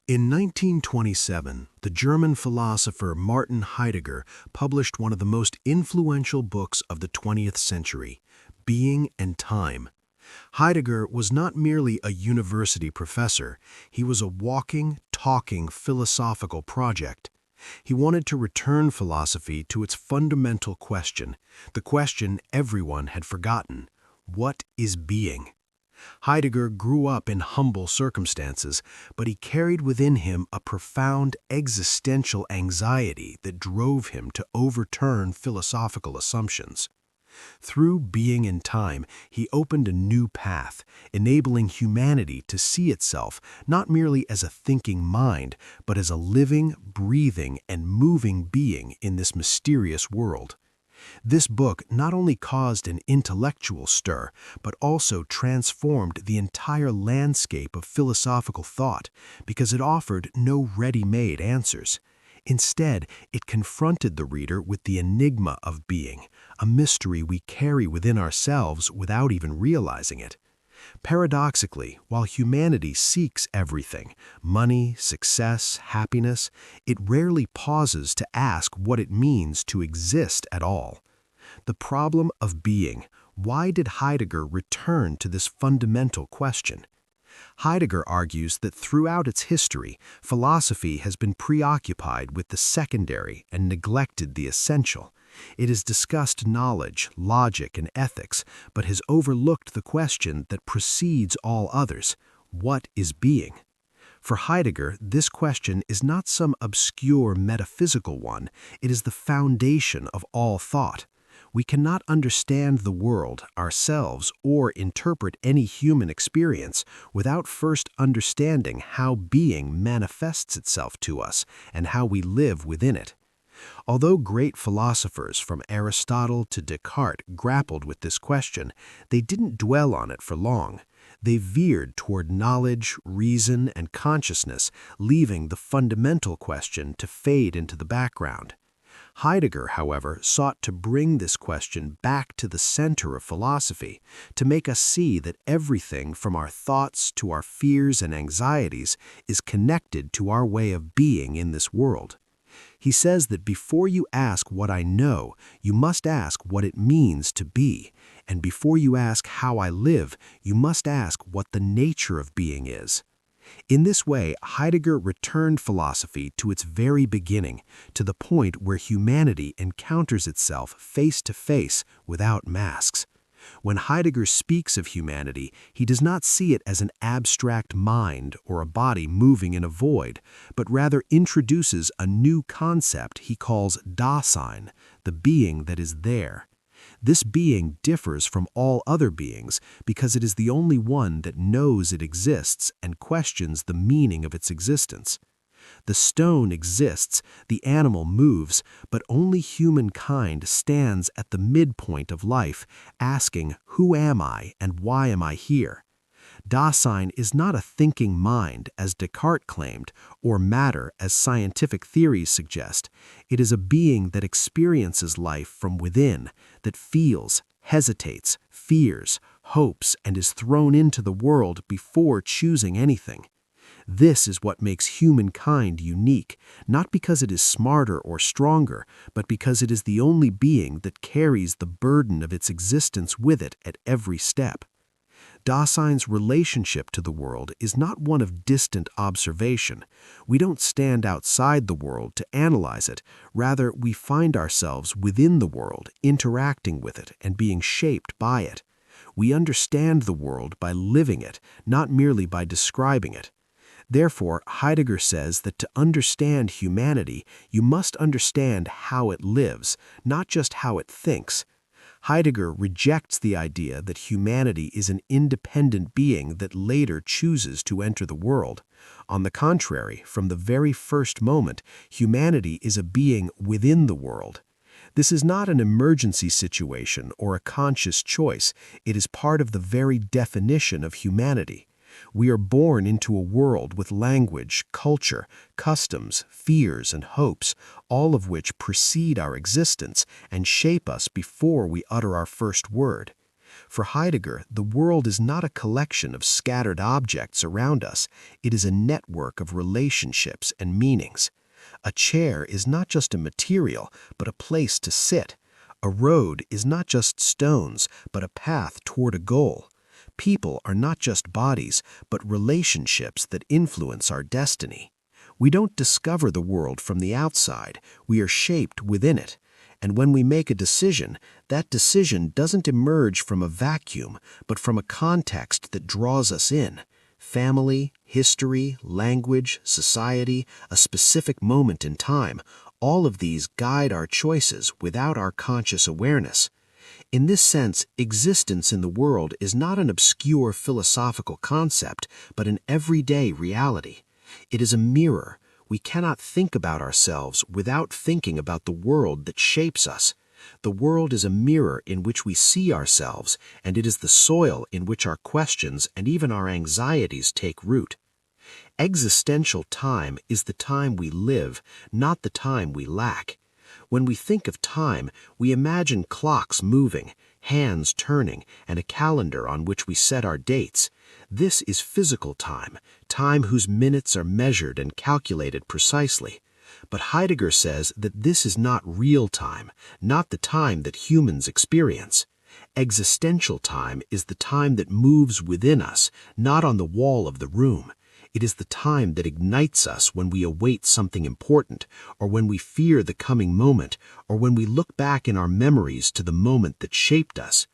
In 1927, the German philosopher Martin Heidegger published one of the most influential books of the 20th century, Being and Time. Heidegger was not merely a university professor, he was a walking, talking philosophical project. He wanted to return philosophy to its fundamental question, the question everyone had forgotten: what is being? Heidegger grew up in humble circumstances, but he carried within him a profound existential anxiety that drove him to overturn philosophical assumptions. Through Being and Time, he opened a new path, enabling humanity to see itself not merely as a thinking mind, but as a living, breathing, and moving being in this mysterious world. This book not only caused an intellectual stir, but also transformed the entire landscape of philosophical thought because it offered no ready-made answers. Instead, it confronted the reader with the enigma of being, a mystery we carry within ourselves without even realizing it. Paradoxically, while humanity seeks everything, money, success, happiness, it rarely pauses to ask what it means to exist at all. The problem of being: why did Heidegger return to this fundamental question? Heidegger argues that throughout its history, philosophy has been preoccupied with the secondary and neglected the essential. It has discussed knowledge, logic, and ethics, but has overlooked the question that precedes all others: what is being? For Heidegger, this question is not some obscure metaphysical one, it is the foundation of all thought. We cannot understand the world, ourselves, or interpret any human experience without first understanding how being manifests itself to us and how we live within it. Although great philosophers from Aristotle to Descartes grappled with this question, they didn't dwell on it for long. They veered toward knowledge, reason, and consciousness, leaving the fundamental question to fade into the background. Heidegger, however, sought to bring this question back to the center of philosophy, to make us see that everything from our thoughts to our fears and anxieties is connected to our way of being in this world. He says that before you ask what I know, you must ask what it means to be, and before you ask how I live, you must ask what the nature of being is. In this way, Heidegger returned philosophy to its very beginning, to the point where humanity encounters itself face to face without masks. When Heidegger speaks of humanity, he does not see it as an abstract mind or a body moving in a void, but rather introduces a new concept he calls Dasein, the being that is there. This being differs from all other beings because it is the only one that knows it exists and questions the meaning of its existence. The stone exists, the animal moves, but only humankind stands at the midpoint of life, asking, who am I and why am I here? Dasein is not a thinking mind, as Descartes claimed, or matter, as scientific theories suggest. It is a being that experiences life from within, that feels, hesitates, fears, hopes, and is thrown into the world before choosing anything. This is what makes humankind unique, not because it is smarter or stronger, but because it is the only being that carries the burden of its existence with it at every step. Dasein's relationship to the world is not one of distant observation. We don't stand outside the world to analyze it. Rather, we find ourselves within the world, interacting with it and being shaped by it. We understand the world by living it, not merely by describing it. Therefore, Heidegger says that to understand humanity, you must understand how it lives, not just how it thinks. Heidegger rejects the idea that humanity is an independent being that later chooses to enter the world. On the contrary, from the very first moment, humanity is a being within the world. This is not an emergency situation or a conscious choice. It is part of the very definition of humanity. We are born into a world with language, culture, customs, fears, and hopes, all of which precede our existence and shape us before we utter our first word. For Heidegger, the world is not a collection of scattered objects around us, it is a network of relationships and meanings. A chair is not just a material, but a place to sit. A road is not just stones, but a path toward a goal. People are not just bodies, but relationships that influence our destiny. We don't discover the world from the outside, we are shaped within it. And when we make a decision, that decision doesn't emerge from a vacuum, but from a context that draws us in. Family, history, language, society, a specific moment in time, all of these guide our choices without our conscious awareness. In this sense, existence in the world is not an obscure philosophical concept, but an everyday reality. It is a mirror. We cannot think about ourselves without thinking about the world that shapes us. The world is a mirror in which we see ourselves, and it is the soil in which our questions and even our anxieties take root. Existential time is the time we live, not the time we lack. When we think of time, we imagine clocks moving, hands turning, and a calendar on which we set our dates. This is physical time, time whose minutes are measured and calculated precisely. But Heidegger says that this is not real time, not the time that humans experience. Existential time is the time that moves within us, not on the wall of the room. It is the time that ignites us when we await something important, or when we fear the coming moment, or when we look back in our memories to the moment that shaped us.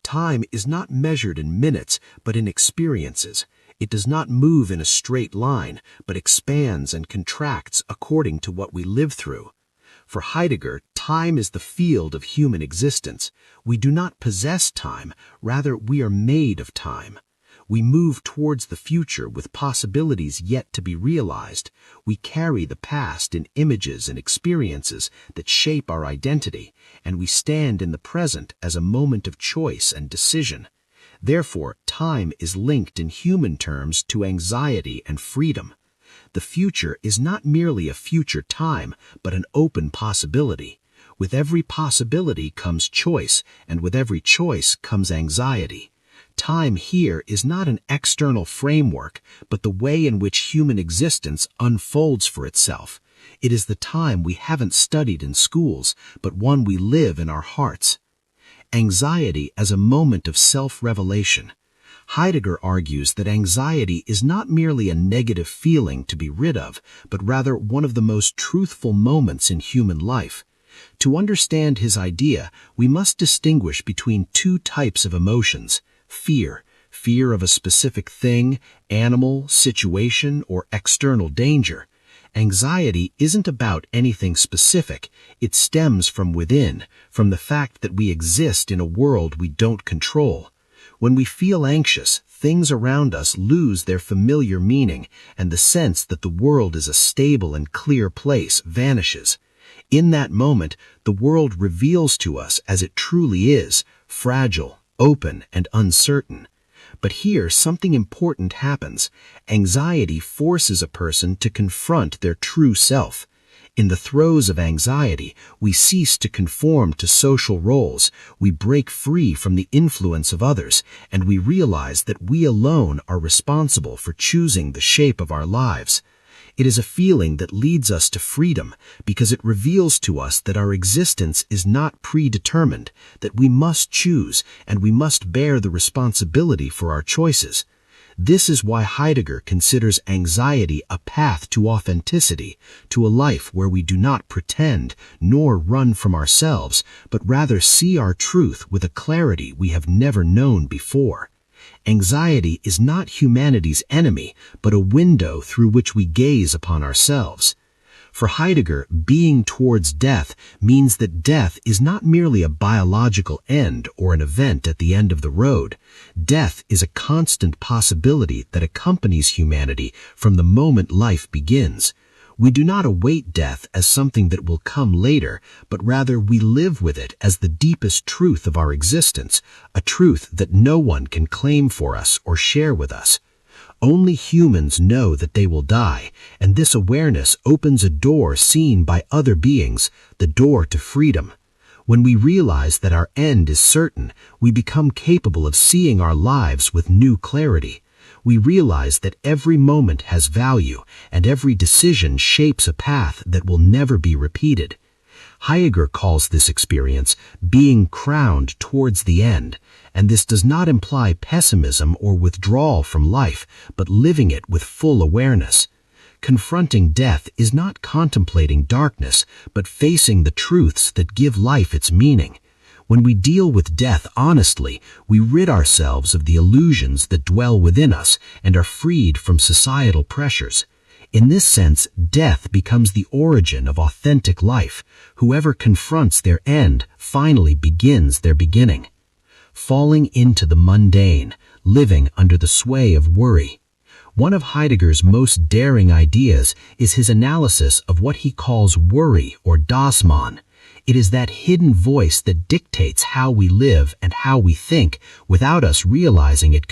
Time is not measured in minutes, but in experiences. It does not move in a straight line, but expands and contracts according to what we live through. For Heidegger, time is the field of human existence. We do not possess time, rather we are made of time. We move towards the future with possibilities yet to be realized. We carry the past in images and experiences that shape our identity, and we stand in the present as a moment of choice and decision. Therefore, time is linked in human terms to anxiety and freedom. The future is not merely a future time, but an open possibility. With every possibility comes choice, and with every choice comes anxiety. Time here is not an external framework, but the way in which human existence unfolds for itself. It is the time we haven't studied in schools, but one we live in our hearts. Anxiety as a moment of self-revelation. Heidegger argues that anxiety is not merely a negative feeling to be rid of, but rather one of the most truthful moments in human life. To understand his idea, we must distinguish between two types of emotions: fear of a specific thing, animal, situation, or external danger. Anxiety isn't about anything specific. It stems from within, from the fact that we exist in a world we don't control. When we feel anxious, things around us lose their familiar meaning, and the sense that the world is a stable and clear place vanishes. In that moment, the world reveals to us as it truly is, fragile, open, and uncertain. But here something important happens. Anxiety forces a person to confront their true self. In the throes of anxiety, we cease to conform to social roles, we break free from the influence of others, and we realize that we alone are responsible for choosing the shape of our lives. It is a feeling that leads us to freedom because it reveals to us that our existence is not predetermined, that we must choose and we must bear the responsibility for our choices. This is why Heidegger considers anxiety a path to authenticity, to a life where we do not pretend nor run from ourselves, but rather see our truth with a clarity we have never known before. Anxiety is not humanity's enemy, but a window through which we gaze upon ourselves. For Heidegger, being towards death means that death is not merely a biological end or an event at the end of the road. Death is a constant possibility that accompanies humanity from the moment life begins. We do not await death as something that will come later, but rather we live with it as the deepest truth of our existence, a truth that no one can claim for us or share with us. Only humans know that they will die, and this awareness opens a door seen by other beings, the door to freedom. When we realize that our end is certain, we become capable of seeing our lives with new clarity. We realize that every moment has value, and every decision shapes a path that will never be repeated. Heidegger calls this experience being crowned towards the end, and this does not imply pessimism or withdrawal from life, but living it with full awareness. Confronting death is not contemplating darkness, but facing the truths that give life its meaning. When we deal with death honestly, we rid ourselves of the illusions that dwell within us and are freed from societal pressures. In this sense, death becomes the origin of authentic life. Whoever confronts their end finally begins their beginning. Falling into the mundane, living under the sway of worry. One of Heidegger's most daring ideas is his analysis of what he calls worry or Dasein. It is that hidden voice that dictates how we live and how we think without us realizing it.